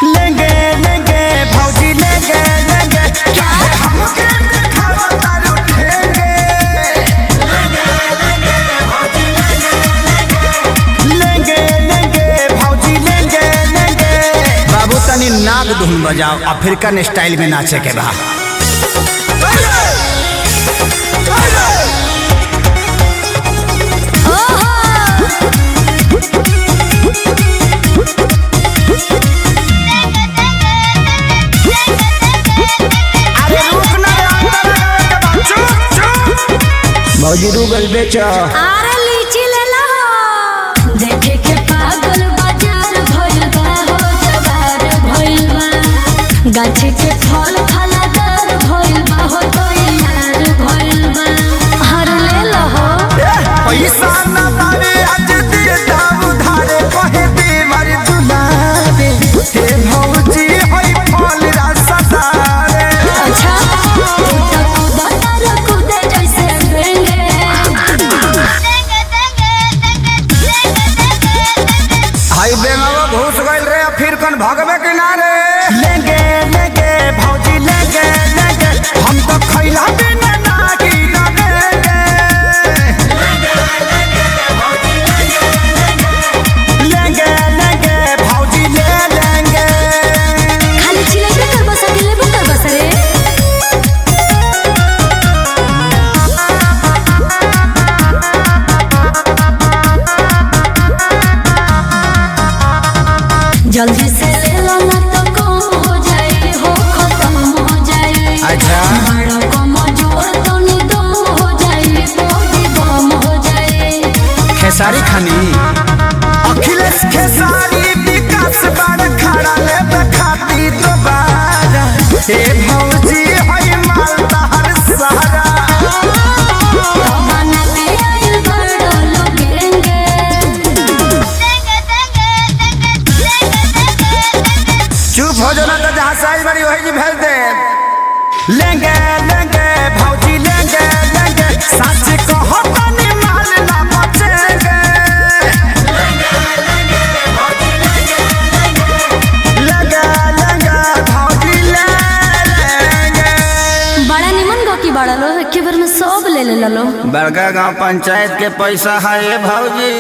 लेंगे लेंगे भौजी लेंगे लेंगे क्या है हमके दिखावा तारू ठेंगे लेंगे लेंगे भौजी लेंगे लेंगे। बाबू तनी नाग धुन बजाओ, अफ्रीकन स्टाइल में नाचे के बा। भौजी रूगल बेचो आरे लीची ले लो, देखे के पागल बाजार भइल बा हो जवार भइल बा, गाछी के फल फलादार भइल बा हो तैयार भइल बा, हर ले लो हो। पैसा न बारे आज दे दाम उधारे कहे देवर दुलारे हे भौजी होई फल रसदारे। अच्छा तू तो कूदतर कूदे जैसे बेंगे, हाई बेंगवा घुस गइल रे अफ्रीकन भगवे किनारे। लेंगे लेंगे भौजी लेंगे लेंगे हम तो खैला बिना नागी लगेंगे। लेंगे लेंगे भौजी ले लेंगे। खाली चिलेबे कर बस के लेबो कर बस रे। जल्दी से ले लो ना तो कम हो जाए हो, खत्म हो जाए। अच्छा बड़ा कम जोर तो नहीं दम हो जाए, बॉडी बम हो जाए। खेसारी खानी अखिलेश खेसारी विकास बार खड़ा ले खाती दोबारा हे भौजी होई मालदा हर सहारा। तमन्ना पे आइल बड़ो लोगेंगे, चुप हो जाना तो जहाँ साइज बड़ी वही जी भेज दे। लेंगे लेंगे भौजी लेंगे लेंगे सच कहो तनी माल ना बचेंगे। लेंगे लेंगे भौजी ले लेंगे। बड़ा निमन गो की बड़ा लो, एक बार में सब ले ले लो। बड़का गांव पंचायत के पैसा है भौजी।